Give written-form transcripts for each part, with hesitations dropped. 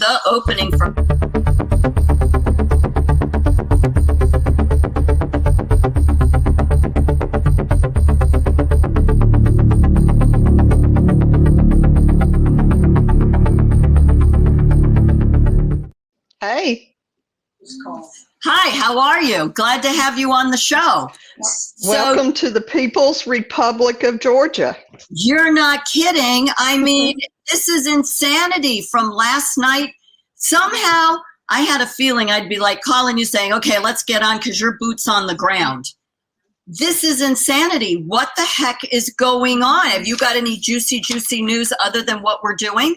the opening for... Hey. Hi, how are you? Glad to have you on the show. Welcome to the People's Republic of Georgia. You're not kidding. I mean, this is insanity from last night. Somehow, I had a feeling I'd be like calling you saying, okay, let's get on because your boot's on the ground. This is insanity. What the heck is going on? Have you got any juicy news other than what we're doing?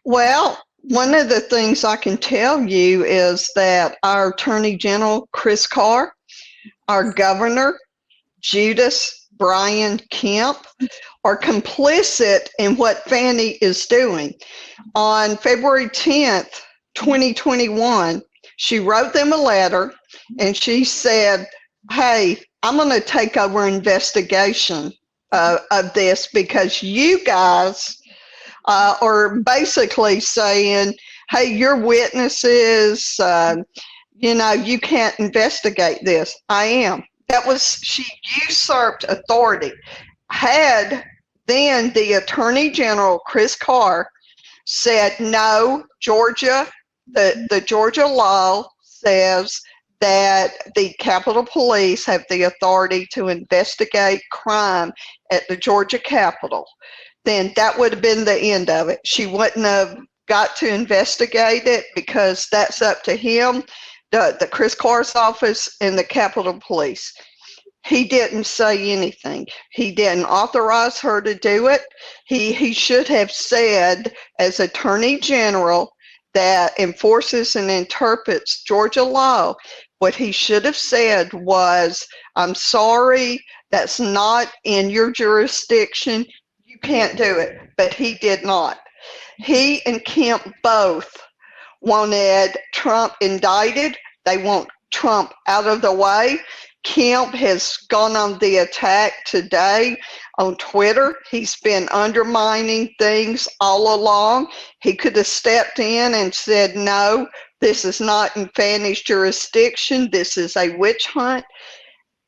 Well, one of the things I can tell you is that our Attorney General, Chris Carr, our Governor, Judas Brian Kemp, are complicit in what Fannie is doing. On February 10th, 2021, she wrote them a letter and she said, hey, I'm going to take over investigation of this because you guys are basically saying, hey, you're witnesses, you can't investigate this. I am. She usurped authority. Had then the Attorney General, Chris Carr, said, no, Georgia, the Georgia law says that the Capitol Police have the authority to investigate crime at the Georgia Capitol, then that would have been the end of it. She wouldn't have got to investigate it because that's up to him, the Chris Carr's office and the Capitol Police. He didn't say anything. He didn't authorize her to do it. He should have said, as Attorney General that enforces and interprets Georgia law, what he should have said was, I'm sorry, that's not in your jurisdiction. You can't do it. But he did not. He and Kemp both wanted Trump indicted. They want Trump out of the way. Kemp has gone on the attack today on Twitter. He's been undermining things all along. He could have stepped in and said, no, this is not in Fannie's jurisdiction. This is a witch hunt.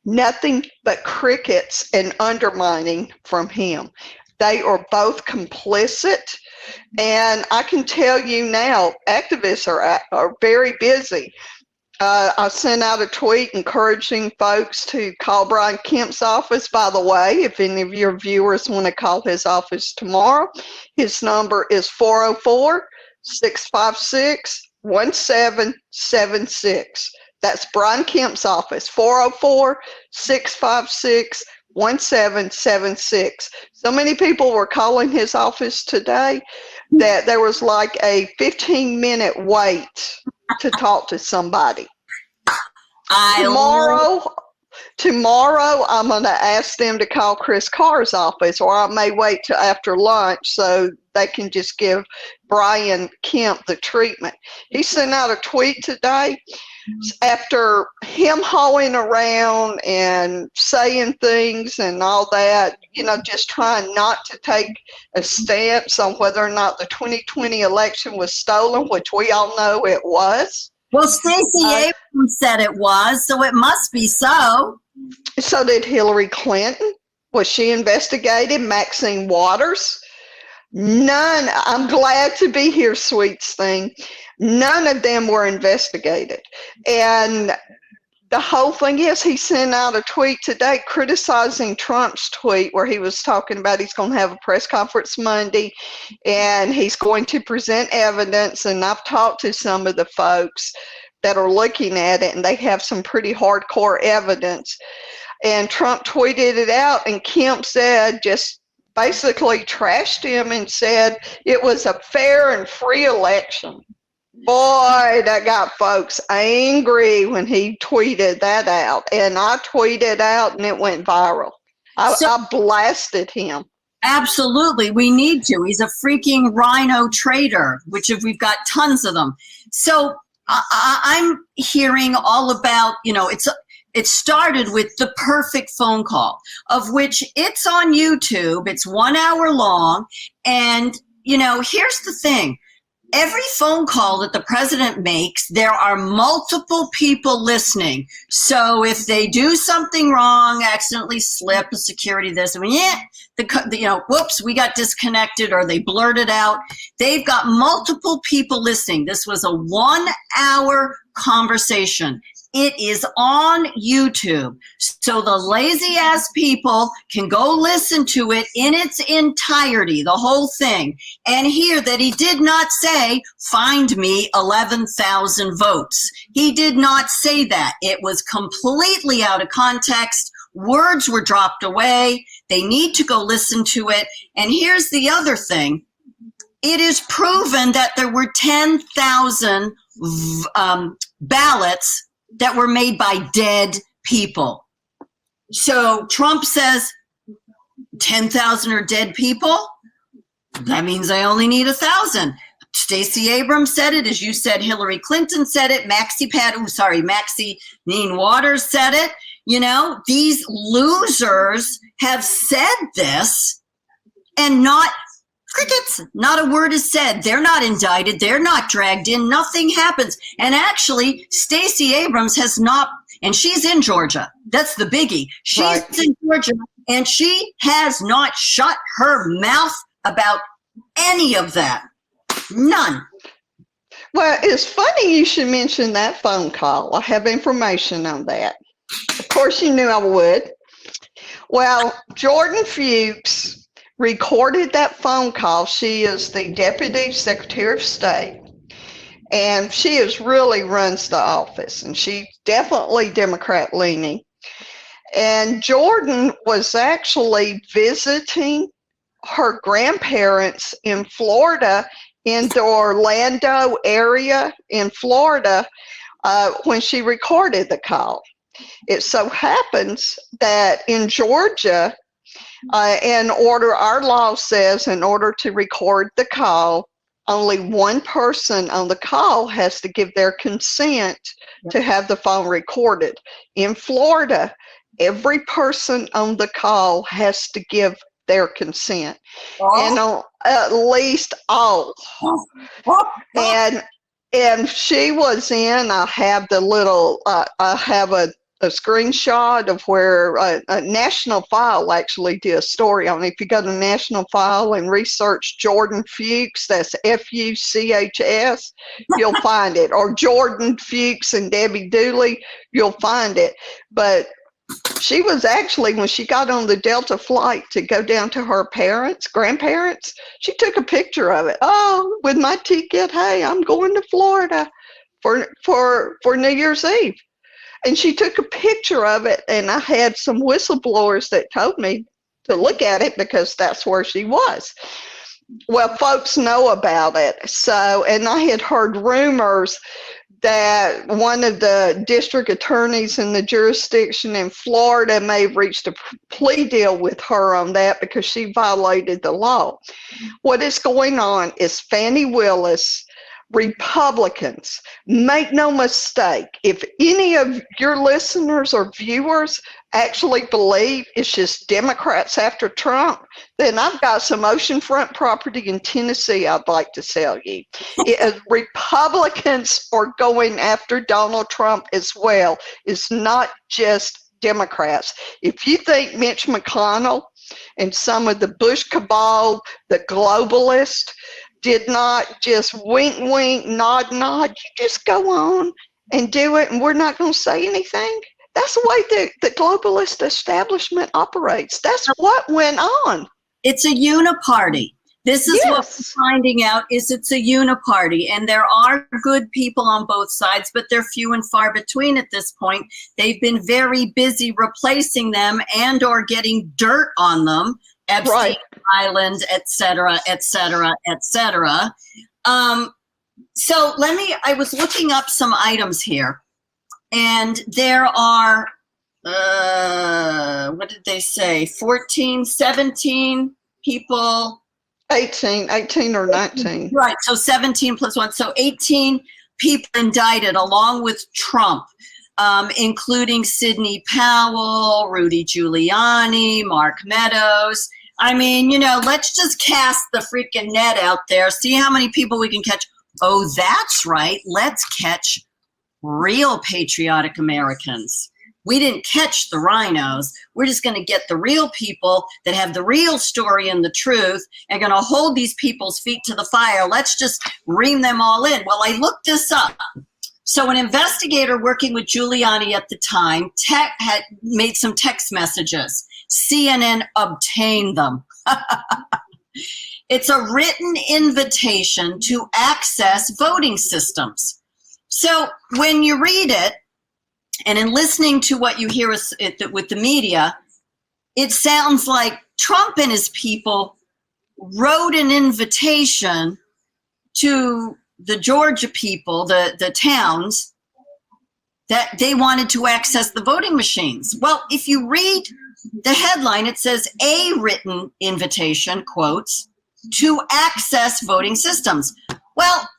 Nothing but crickets and undermining from him. They are both complicit. And I can tell you now, activists are very busy. I sent out a tweet encouraging folks to call Brian Kemp's office. By the way, if any of your viewers want to call his office tomorrow, his number is 404-656-1776. That's Brian Kemp's office, 404-656-1776. So many people were calling his office today that there was like a 15-minute wait to talk to somebody. Tomorrow, I'm going to ask them to call Chris Carr's office, or I may wait till after lunch so they can just give Brian Kemp the treatment. He sent out a tweet today after him hauling around and saying things and all that, just trying not to take a stance on whether or not the 2020 election was stolen, which we all know it was. Well, Stacey Abrams said it was, so it must be so. So did Hillary Clinton. Was she investigated? Maxine Waters? None. I'm glad to be here, sweets thing. None of them were investigated. And the whole thing is, he sent out a tweet today criticizing Trump's tweet where he was talking about he's going to have a press conference Monday and he's going to present evidence. And I've talked to some of the folks that are looking at it, and they have some pretty hardcore evidence. And Trump tweeted it out, and Kemp said, just basically trashed him and said it was a fair and free election. Boy, that got folks angry when he tweeted that out. And I tweeted out and it went viral. I blasted him. Absolutely. We need to. He's a freaking rhino traitor, which we've got tons of them. So I'm hearing all about, it started with the perfect phone call, of which it's on YouTube. It's 1 hour long. And, here's the thing. every phone call that the president makes, there are multiple people listening. So if they do something wrong, accidentally slip a security this, I mean, whoops, we got disconnected, or they blurted out. They've got multiple people listening. This was a 1-hour conversation. It is on YouTube. So the lazy ass people can go listen to it in its entirety, the whole thing, and hear that he did not say, find me 11,000 votes. He did not say that. It was completely out of context. Words were dropped away. They need to go listen to it. And here's the other thing. It is proven that there were 10,000 ballots that were made by dead people. So Trump says 10,000 are dead people. That means I only need 1,000. Stacey Abrams said it, as you said. Hillary Clinton said it. Maxine Waters said it. You know, these losers have said this, and not crickets. Not a word is said. They're not indicted. They're not dragged in. Nothing happens. And actually, Stacey Abrams has not, and she's in Georgia. That's the biggie. She's in Georgia, and she has not shut her mouth about any of that. None. Well, it's funny you should mention that phone call. I have information on that. Of course, you knew I would. Well, Jordan Fuchs recorded that phone call. She is the Deputy Secretary of State, and she really runs the office, and she's definitely Democrat leaning. And Jordan was actually visiting her grandparents in Florida, in the Orlando area in Florida, when she recorded the call. It so happens that in Georgia, our law says in order to record the call, only one person on the call has to give their consent to have the phone recorded. In Florida, every person on the call has to give their consent, and at least all. And she was in. I have the little. I have a screenshot of where a National File actually did a story on it. If you go to National File and research Jordan Fuchs, that's Fuchs, you'll find it. Or Jordan Fuchs and Debbie Dooley, you'll find it. But she was actually, when she got on the Delta flight to go down to her grandparents, she took a picture of it. Oh, with my ticket, hey, I'm going to Florida for New Year's Eve. And she took a picture of it, and I had some whistleblowers that told me to look at it because that's where she was. Well, folks know about it. So, and I had heard rumors that one of the district attorneys in the jurisdiction in Florida may have reached a plea deal with her on that because she violated the law. What is going on is Fani Willis, Republicans, make no mistake, if any of your listeners or viewers actually believe it's just Democrats after Trump, then I've got some oceanfront property in Tennessee I'd like to sell you. Republicans are going after Donald Trump as well. It's not just Democrats. If you think Mitch McConnell and some of the Bush cabal, the globalists, did not just wink, wink, nod, nod, you just go on and do it, and we're not going to say anything. That's the way the globalist establishment operates. That's what went on. It's a uniparty. This is what we're finding out, is it's a uniparty, and there are good people on both sides, but they're few and far between at this point. They've been very busy replacing them and or getting dirt on them, Epstein Island, et cetera, et cetera, et cetera. So I was looking up some items here, and there are, what did they say, 14, 17 people. 18 or 19. Right, so 17 plus 1, so 18 people indicted along with Trump, including Sidney Powell, Rudy Giuliani, Mark Meadows. I mean, let's just cast the freaking net out there, see how many people we can catch. Oh, that's right. Let's catch real patriotic Americans. We didn't catch the rhinos. We're just going to get the real people that have the real story and the truth and going to hold these people's feet to the fire. Let's just ream them all in. Well, I looked this up. So an investigator working with Giuliani at the time had made some text messages. CNN obtained them. It's a written invitation to access voting systems. So when you read it, and in listening to what you hear with the media, it sounds like Trump and his people wrote an invitation to the Georgia people, the towns, that they wanted to access the voting machines. Well, if you read the headline, it says a written invitation, quotes, to access voting systems. Well,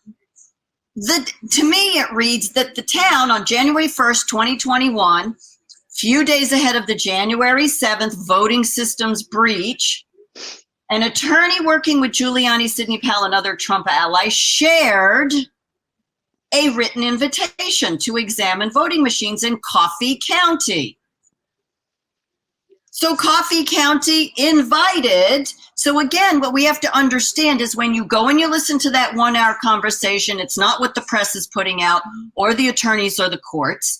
to me, it reads that the town on January 1st, 2021, few days ahead of the January 7th voting systems breach, an attorney working with Giuliani, Sidney Powell, and other Trump allies shared a written invitation to examine voting machines in Coffee County. So Coffee County invited. So again, what we have to understand is when you go and you listen to that 1 hour conversation, it's not what the press is putting out or the attorneys or the courts.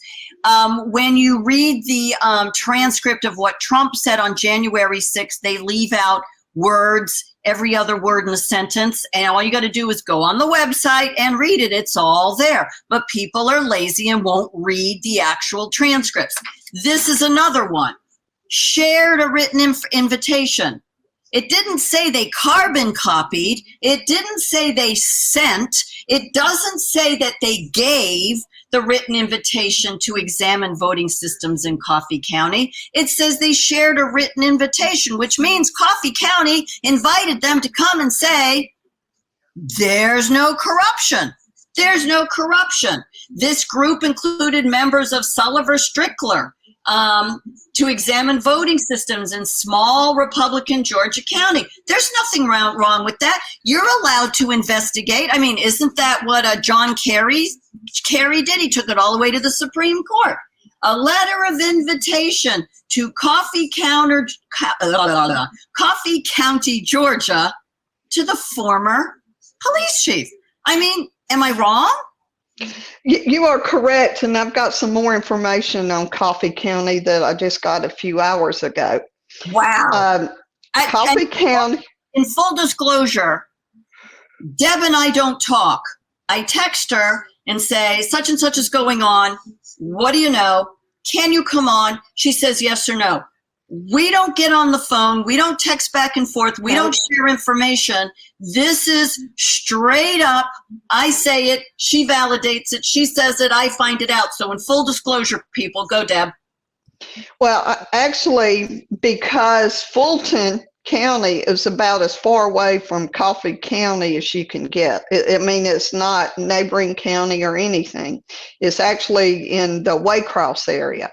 When you read the transcript of what Trump said on January 6th, they leave out words, every other word in the sentence, and all you got to do is go on the website and read it. It's all there. But people are lazy and won't read the actual transcripts. This is another one. Shared a written invitation. It didn't say they carbon copied. It didn't say they sent. It doesn't say that they gave the written invitation to examine voting systems in Coffee County. It says they shared a written invitation, which means Coffee County invited them to come and say, there's no corruption. There's no corruption. This group included members of Sullivan Strickler, to examine voting systems in small Republican Georgia County. There's nothing wrong with that. You're allowed to investigate. I mean, isn't that what John Kerry did? He took it all the way to the Supreme Court. A letter of invitation to Coffee County, Georgia, to the former police chief. I mean, am I wrong? You are correct, and I've got some more information on Coffee County that I just got a few hours ago. Wow. Coffee County. In full disclosure, Deb and I don't talk. I text her and say, such and such is going on. What do you know? Can you come on? She says yes or no. We don't get on the phone. We don't text back and forth. We don't share information. This is straight up. I say it. She validates it. She says it. I find it out. So in full disclosure, people, go Deb. Well, actually, because Fulton County is about as far away from Coffee County as you can get. I mean, it's not neighboring county or anything. It's actually in the Waycross area.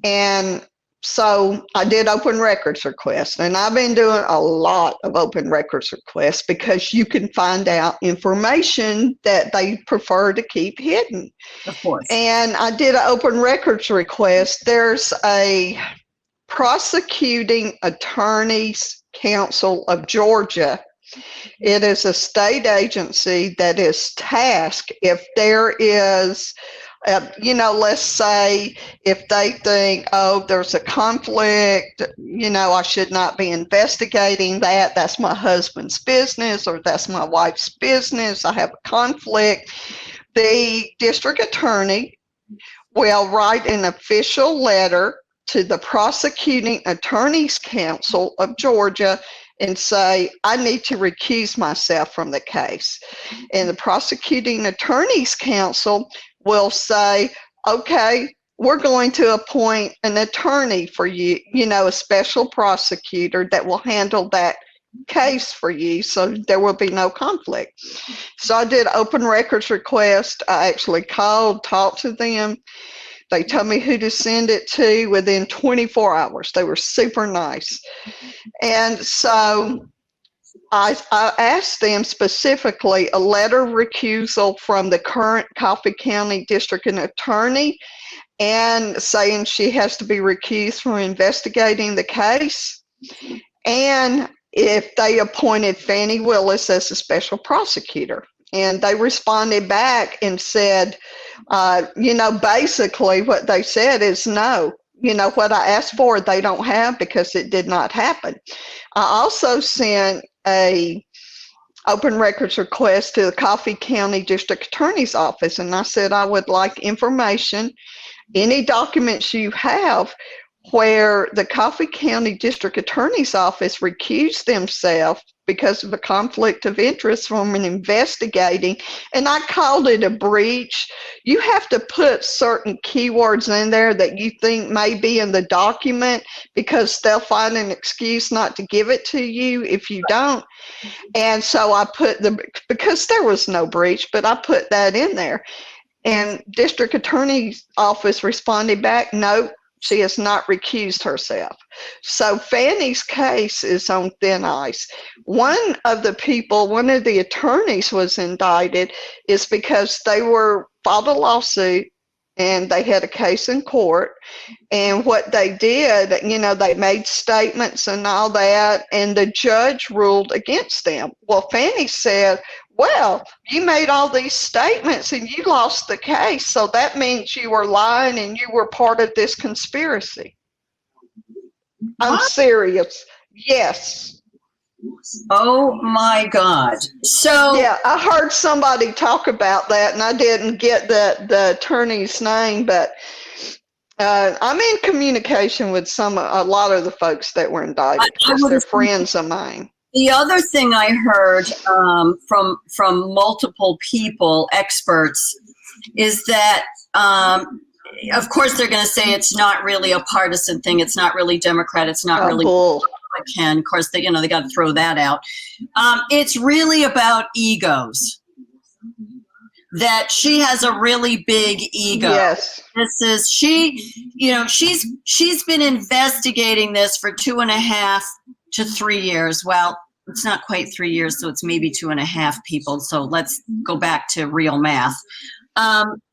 And so I did open records requests, and I've been doing a lot of open records requests because you can find out information that they prefer to keep hidden. Of course. And I did an open records request. There's a Prosecuting Attorneys Council of Georgia. It is a state agency that is tasked if there is let's say if they think, oh, there's a conflict, I should not be investigating that. That's my husband's business, or that's my wife's business. I have a conflict. The district attorney will write an official letter to the Prosecuting Attorneys Council of Georgia and say, I need to recuse myself from the case. And the Prosecuting Attorneys Council will say, okay, we're going to appoint an attorney for you, a special prosecutor that will handle that case for you, so there will be no conflict. So I did open records request. I actually called, talked to them. They told me who to send it to within 24 hours. They were super nice. And so I asked them specifically a letter of recusal from the current Coffee County District Attorney and saying she has to be recused from investigating the case, and if they appointed Fannie Willis as a special prosecutor. And they responded back and said, basically what they said is no. What I asked for, they don't have because it did not happen. I also sent a open records request to the Coffee County District Attorney's Office, and I said I would like information, any documents you have where the Coffee County District Attorney's Office recused themselves because of a conflict of interest from an investigating, and I called it a breach. You have to put certain keywords in there that you think may be in the document because they'll find an excuse not to give it to you if you don't. And so I put because there was no breach, but I put that in there. And District Attorney's Office responded back, no, she has not recused herself. So Fannie's case is on thin ice. One of the attorneys was indicted is because they filed a lawsuit and they had a case in court. And what they did, they made statements and all that, and the judge ruled against them. Well, Fannie said, well, you made all these statements and you lost the case, so that means you were lying and you were part of this conspiracy. I'm serious. Yes. Oh my God. So yeah, I heard somebody talk about that, and I didn't get the attorney's name, but I'm in communication with a lot of the folks that were indicted because they're friends of mine. The other thing I heard from multiple people, experts, is that of course they're going to say it's not really a partisan thing. It's not really Democrat. It's not really Republican. Of course, they got to throw that out. It's really about egos. That she has a really big ego. Yes. This is she's been investigating this for 2.5 to 3 years. Well, it's not quite 3 years, so it's maybe 2.5 people. So let's go back to real math.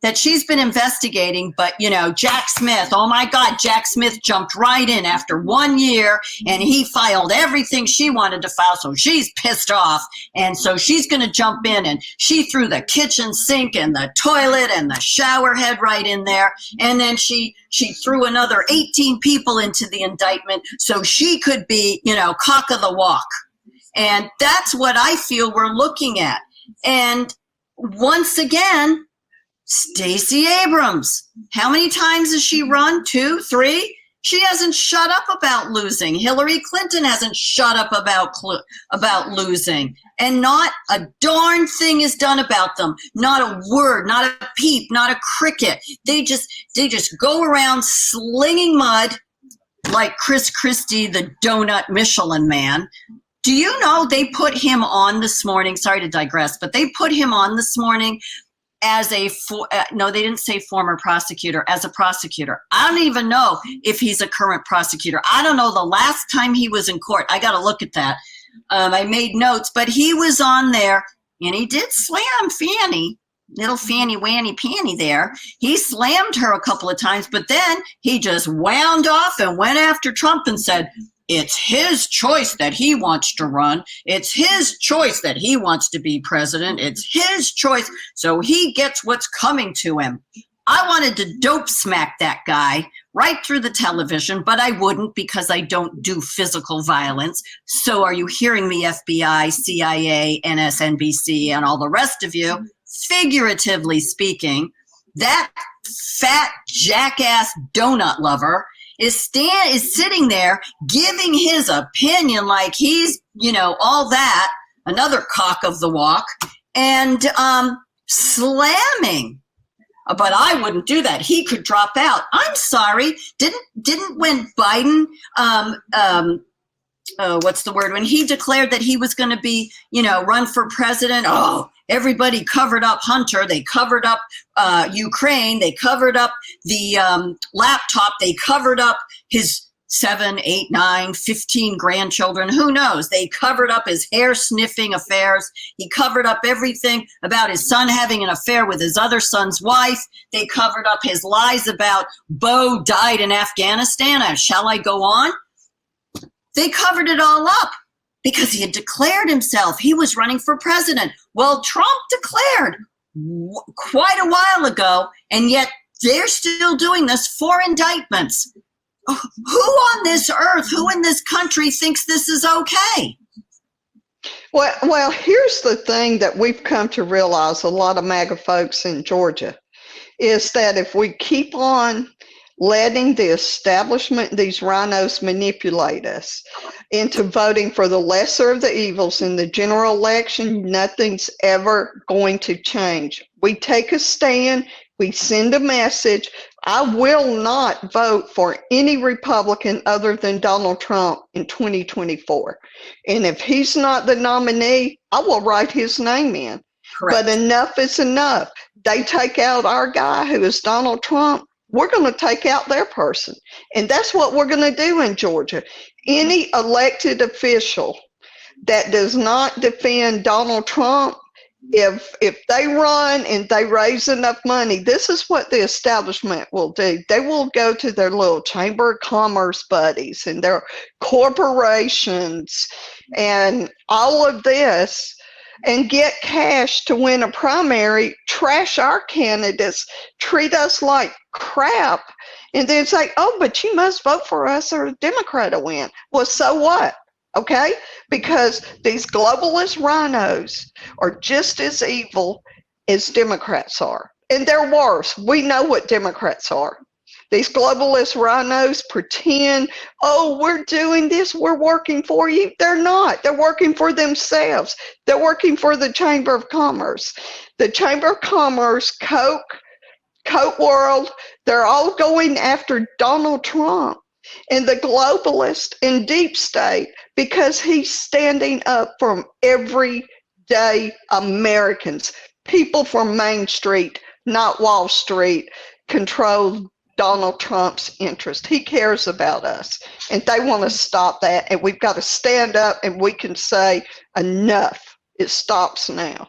That she's been investigating, but Jack Smith, oh my God, Jack Smith jumped right in after 1 year and he filed everything she wanted to file. So she's pissed off. And so she's going to jump in, and she threw the kitchen sink and the toilet and the shower head right in there. And then she threw another 18 people into the indictment so she could be, cock of the walk. And that's what I feel we're looking at. And once again, Stacey Abrams, how many times has she run? 2, 3? She hasn't shut up about losing. Hillary Clinton hasn't shut up about losing. And not a darn thing is done about them. Not a word, not a peep, not a cricket. They just go around slinging mud like Chris Christie, the donut Michelin man. Do you know they put him on this morning? Sorry to digress, but they put him on this morning as no, they didn't say former prosecutor, as a prosecutor. I don't even know if he's a current prosecutor. I don't know the last time he was in court. I got to look at that. I made notes, but he was on there, and he did slam Fannie, little Fanny Wanny Panny there. He slammed her a couple of times, but then he just wound off and went after Trump and said, it's his choice that he wants to run. It's his choice that he wants to be president. It's his choice. So he gets what's coming to him. I wanted to dope smack that guy right through the television, but I wouldn't because I don't do physical violence. So are you hearing me, FBI, CIA, NSNBC, and all the rest of you? Figuratively speaking, that fat jackass donut lover is sitting there giving his opinion like he's, all that, another cock of the walk, and slamming. But I wouldn't do that. He could drop out. I'm sorry. Didn't when Biden, what's the word? When he declared that he was going to be, run for president, everybody covered up Hunter. They covered up Ukraine. They covered up the laptop. They covered up his 7, 8, 9, 15 grandchildren. Who knows? They covered up his hair sniffing affairs. He covered up everything about his son having an affair with his other son's wife. They covered up his lies about Bo died in Afghanistan. Shall I go on? They covered it all up because he had declared himself. He was running for president. Well, Trump declared quite a while ago, and yet they're still doing this, 4 indictments. Who on this earth, who in this country thinks this is okay? Well, here's the thing that we've come to realize, a lot of MAGA folks in Georgia, is that if we keep on letting the establishment, these rhinos, manipulate us into voting for the lesser of the evils in the general election, nothing's ever going to change. We take a stand, we send a message. I will not vote for any Republican other than Donald Trump in 2024. And if he's not the nominee, I will write his name in. Correct. But enough is enough. They take out our guy who is Donald Trump, we're going to take out their person. And that's what we're going to do in Georgia. Any elected official that does not defend Donald Trump, if they run and they raise enough money, this is what the establishment will do. They will go to their little Chamber of Commerce buddies and their corporations and all of this and get cash to win a primary, trash our candidates, treat us like crap, and then say, oh, but you must vote for us or a Democrat will win. Well, so what? Okay? Because these globalist rhinos are just as evil as Democrats are. And they're worse. We know what Democrats are. These globalist rhinos pretend, oh, we're doing this, we're working for you. They're not. They're working for themselves. They're working for the Chamber of Commerce. The Chamber of Commerce, Coke World, they're all going after Donald Trump and the globalist and deep state because he's standing up for everyday Americans. People from Main Street, not Wall Street, control Donald Trump's interest. He cares about us, and they want to stop that, and we've got to stand up and we can say enough. It stops now.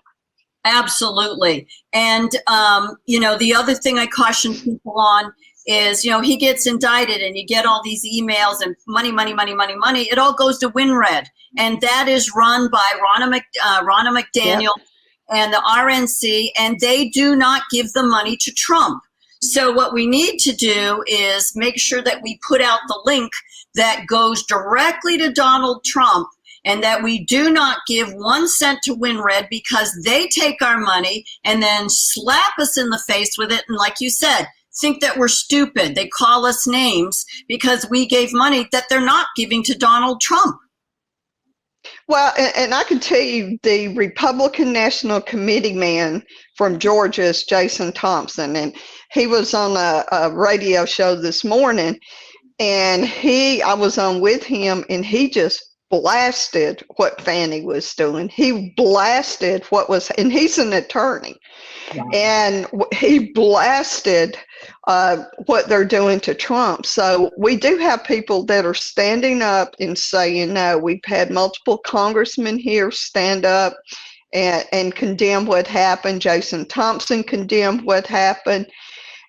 Absolutely. And, the other thing I caution people on is, he gets indicted and you get all these emails and money. It all goes to WinRed. And that is run by Ronna McDaniel and the RNC, and they do not give the money to Trump. So what we need to do is make sure that we put out the link that goes directly to Donald Trump and that we do not give 1 cent to WinRed because they take our money and then slap us in the face with it. And like you said, think that we're stupid. They call us names because we gave money that they're not giving to Donald Trump. Well, and I can tell you the Republican National Committee man from Georgia is Jason Thompson, and he was on a radio show this morning, and I was on with him, and he just blasted what Fannie was doing. He blasted and he's an attorney, and he blasted what they're doing to Trump. So we do have people that are standing up and saying, no, we've had multiple congressmen here stand up and condemn what happened. Jason Thompson condemned what happened.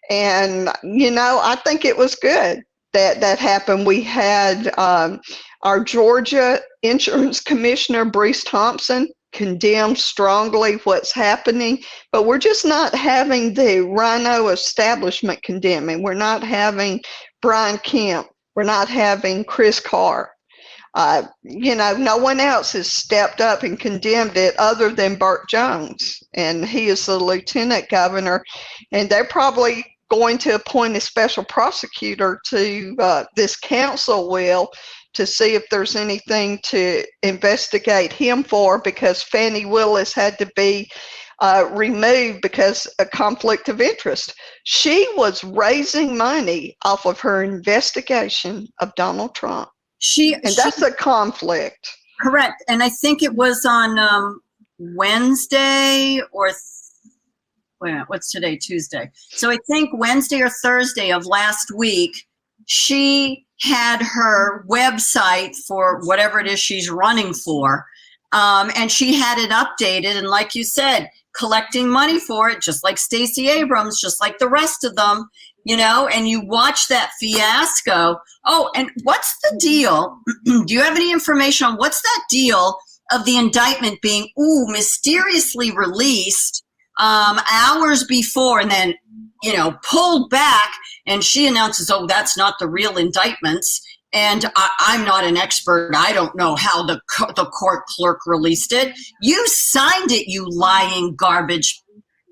And, I think it was good that happened. We had our Georgia Insurance Commissioner, Bruce Thompson, condemn strongly what's happening, but we're just not having the rhino establishment condemning. We're not having Brian Kemp. We're not having Chris Carr. No one else has stepped up and condemned it other than Burt Jones, and he is the lieutenant governor, and they're probably going to appoint a special prosecutor to this council will to see if there's anything to investigate him for, because Fannie Willis had to be removed because of conflict of interest. She was raising money off of her investigation of Donald Trump. That's a conflict. Correct. And I think it was on Wednesday or what's today? Tuesday. So I think Wednesday or Thursday of last week, she had her website for whatever it is she's running for, and she had it updated. And like you said, collecting money for it, just like Stacey Abrams, just like the rest of them, and you watch that fiasco. Oh, and what's the deal? Do you have any information on what's that deal of the indictment being, mysteriously released hours before and then, pulled back, and she announces, that's not the real indictments. And I'm not an expert. I don't know how the court clerk released it. You signed it, you lying garbage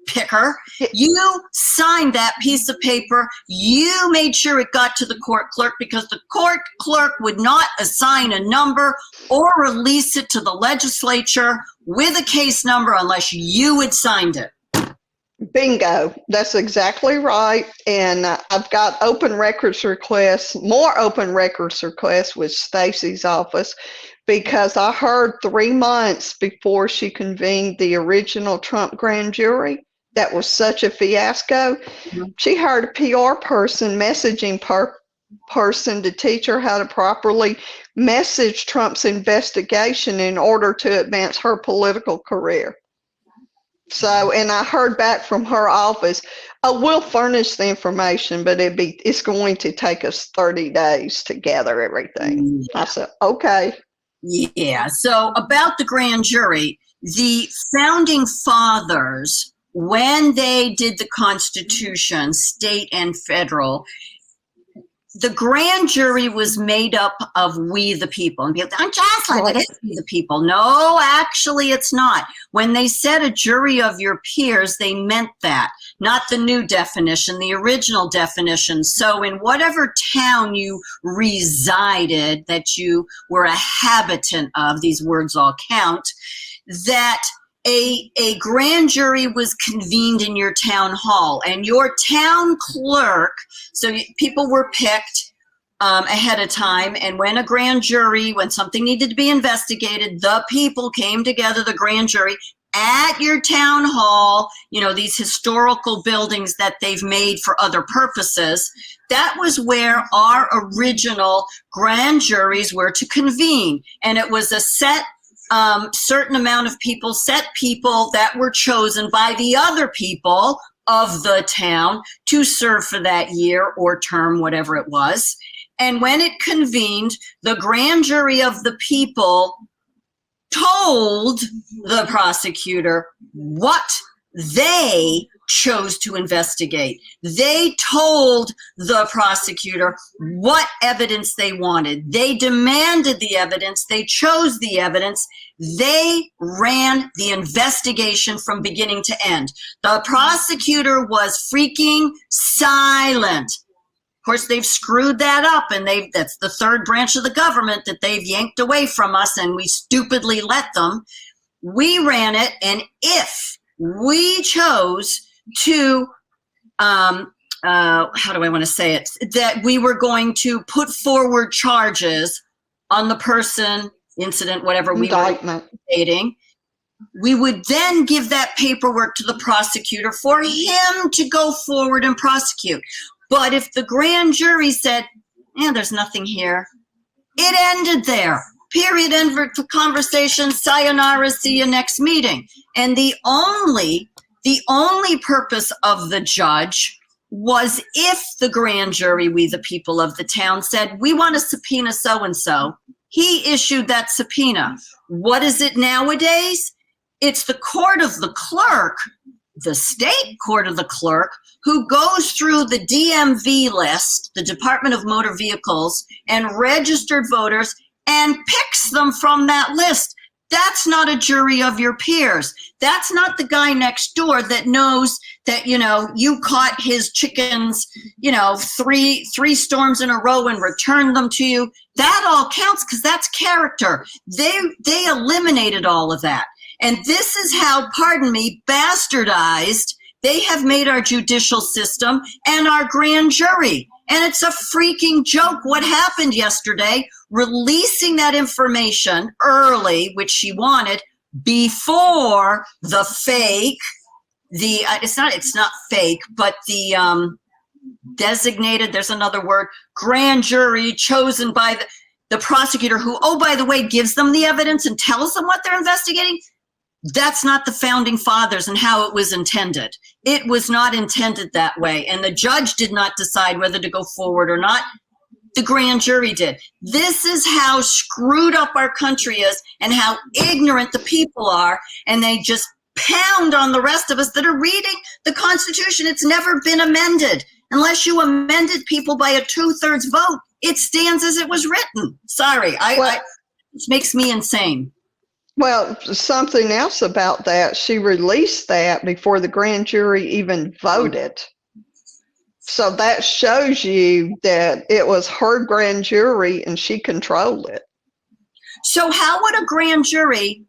picker. You signed that piece of paper. You made sure it got to the court clerk because the court clerk would not assign a number or release it to the legislature with a case number unless you had signed it. Bingo. That's exactly right. And I've got open records requests, more open records requests with Stacey's office, because I heard 3 months before she convened the original Trump grand jury. That was such a fiasco. Mm-hmm. She hired a PR person, messaging person to teach her how to properly message Trump's investigation in order to advance her political career. So, and I heard back from her office, we'll furnish the information, but it's going to take us 30 days to gather everything. Yeah. I said, okay. Yeah. So about the grand jury, the founding fathers, when they did the Constitution, state and federal, the grand jury was made up of we the people. And people, I'm just like, it is we the people. No, actually, it's not. When they said a jury of your peers, they meant that, not the new definition, the original definition. So in whatever town you resided, that you were a habitant of, these words all count, that a grand jury was convened in your town hall, and your town clerk, so people were picked ahead of time, and when something needed to be investigated, the people came together, the grand jury, at your town hall, these historical buildings that they've made for other purposes. That was where our original grand juries were to convene, and it was a certain amount of people, set people that were chosen by the other people of the town to serve for that year or term, whatever it was. And when it convened, the grand jury of the people told the prosecutor what they chose to investigate. They told the prosecutor what evidence they wanted. They demanded the evidence. They chose the evidence. They ran the investigation from beginning to end. The prosecutor was freaking silent. Of course, they've screwed that up, and that's the third branch of the government that they've yanked away from us, and we stupidly let them. We ran it, and if we chose to, how do I want to say it, that we were going to put forward charges on the person, incident, whatever we were investigating, we would then give that paperwork to the prosecutor for him to go forward and prosecute. But if the grand jury said, there's nothing here, it ended there. Period. End of conversation. Sayonara. See you next meeting. And the only purpose of the judge was if the grand jury, we the people of the town, said, we want to subpoena so-and-so. He issued that subpoena. What is it nowadays? It's the court of the clerk, the state court of the clerk, who goes through the DMV list, the Department of Motor Vehicles, and registered voters, and picks them from that list. That's not a jury of your peers. That's not the guy next door that knows that, you caught his chickens, 3 storms in a row and returned them to you. That all counts because that's character. They eliminated all of that. And this is how, pardon me, bastardized they have made our judicial system and our grand jury. And it's a freaking joke what happened yesterday, releasing that information early, which she wanted, before the fake, it's not fake, but the designated, there's another word, grand jury chosen by the prosecutor who, oh, by the way, gives them the evidence and tells them what they're investigating. That's not the founding fathers and how it was intended. It was not intended that way. And the judge did not decide whether to go forward or not. The grand jury did. This is how screwed up our country is and how ignorant the people are. And they just pound on the rest of us that are reading the Constitution. It's never been amended. Unless you amended people by a 2/3 vote, it stands as it was written. Sorry, it makes me insane. Well, something else about that, she released that before the grand jury even voted. So that shows you that it was her grand jury and she controlled it. So how would a grand jury,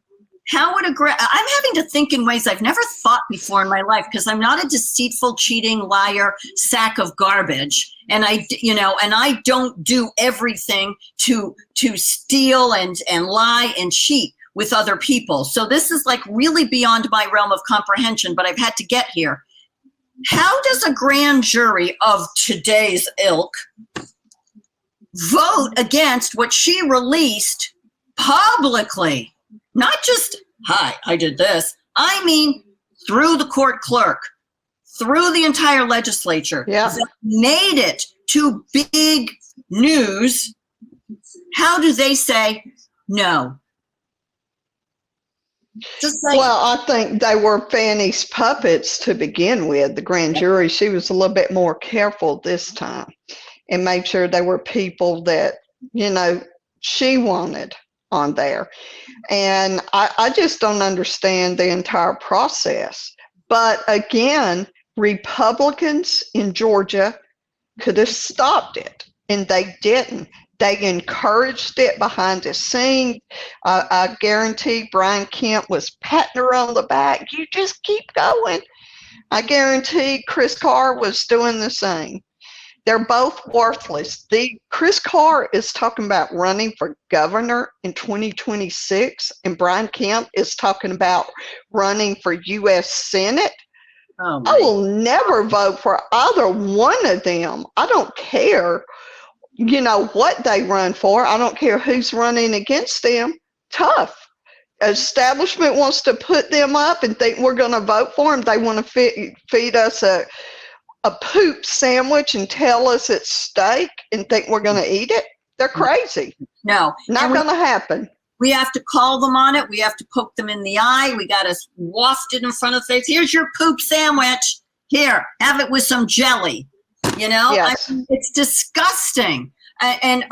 I'm having to think in ways I've never thought before in my life, because I'm not a deceitful, cheating, liar, sack of garbage. And I don't do everything to steal and lie and cheat with other people. So this is like really beyond my realm of comprehension, but I've had to get here. How does a grand jury of today's ilk vote against what she released publicly? Not just, hi, I did this. I mean, through the court clerk, through the entire legislature, that made it to big news. How do they say no? Well, I think they were Fanny's puppets to begin with. The grand jury, she was a little bit more careful this time and made sure they were people that, she wanted on there. And I just don't understand the entire process. But again, Republicans in Georgia could have stopped it, and they didn't. They encouraged it behind the scenes. I guarantee Brian Kemp was patting her on the back. You just keep going. I guarantee Chris Carr was doing the same. They're both worthless. Chris Carr is talking about running for governor in 2026, and Brian Kemp is talking about running for U.S. Senate. Oh, I will never vote for either one of them. I don't care what they run for. I don't care who's running against them. Tough. Establishment wants to put them up and think we're going to vote for them. They want to feed us a poop sandwich and tell us it's steak and think we're going to eat it. They're crazy. No. Not going to happen. We have to call them on it. We have to poke them in the eye. We got to waft it in front of the face. Here's your poop sandwich. Here, have it with some jelly. Yes. It's disgusting. And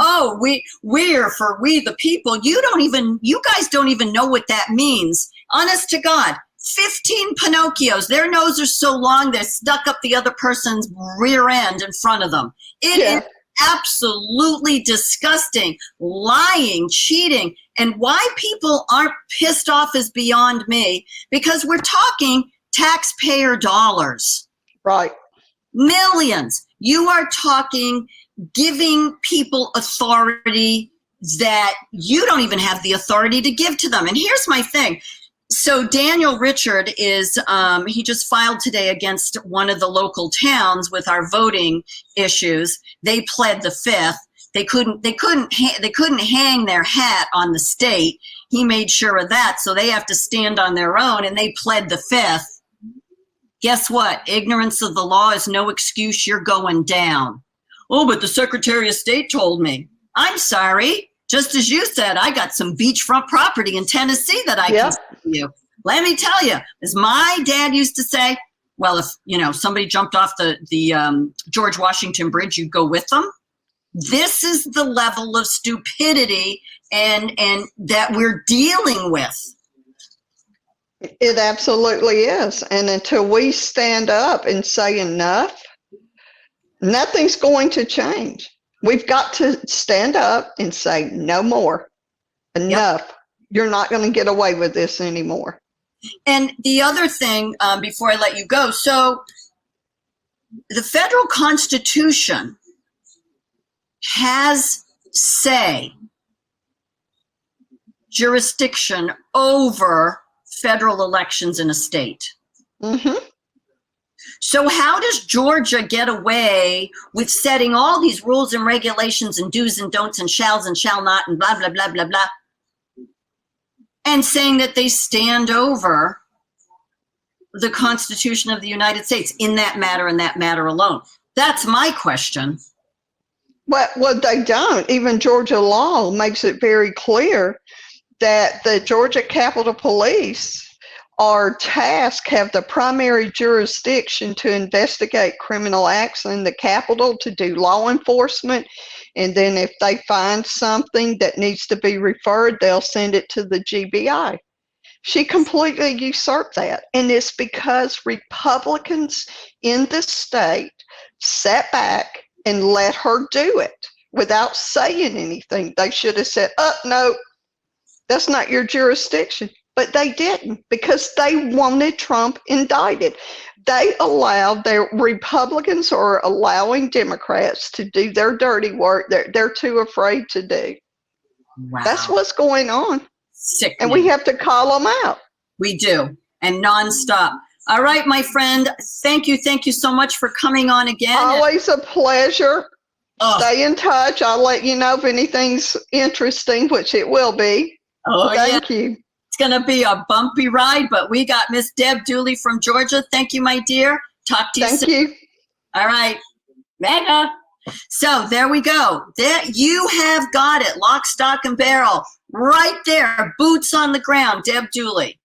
we're for we the people. You guys don't even know what that means. Honest to God, 15 Pinocchios. Their noses are so long they're stuck up the other person's rear end in front of them. It is absolutely disgusting. Lying, cheating, and why people aren't pissed off is beyond me. Because we're talking taxpayer dollars. Right. Millions. You are talking giving people authority that you don't even have the authority to give to them. And here's my thing. So Daniel Richard is, he just filed today against one of the local towns with our voting issues. They pled the fifth. They couldn't hang their hat on the state. He made sure of that. So they have to stand on their own, and they pled the fifth. Guess what? Ignorance of the law is no excuse. You're going down. Oh, but the Secretary of State told me. I'm sorry. Just as you said, I got some beachfront property in Tennessee that I can sell you. Let me tell you, as my dad used to say, well, if somebody jumped off the George Washington Bridge, you'd go with them. This is the level of stupidity and that we're dealing with. It absolutely is. And until we stand up and say enough, nothing's going to change. We've got to stand up and say no more. Enough. Yep. You're not going to get away with this anymore. And the other thing, before I let you go, so the federal Constitution has jurisdiction over federal elections in a state. Mm-hmm. So how does Georgia get away with setting all these rules and regulations and do's and don'ts and shalls and shall not and blah, blah, blah, blah, blah, and saying that they stand over the Constitution of the United States in that matter and that matter alone? That's my question. Well, they don't. Even Georgia law makes it very clear that the Georgia Capitol Police are tasked, have the primary jurisdiction to investigate criminal acts in the Capitol, to do law enforcement. And then if they find something that needs to be referred, they'll send it to the GBI. She completely usurped that. And it's because Republicans in the state sat back and let her do it without saying anything. They should have said, oh, no, that's not your jurisdiction. But they didn't, because they wanted Trump indicted. They allowed, their Republicans are allowing Democrats to do their dirty work they're too afraid to do. Wow. That's what's going on. Sickening. And we have to call them out. We do, and nonstop. All right, my friend, thank you so much for coming on again. Always a pleasure. Stay in touch. I'll let you know if anything's interesting, which it will be. Thank you. It's going to be a bumpy ride, but we got Miss Deb Dooley from Georgia. Thank you, my dear. Talk to you soon. Thank you. All right. Mega. So there we go. There you have got it. Lock, stock, and barrel. Right there. Boots on the ground. Deb Dooley.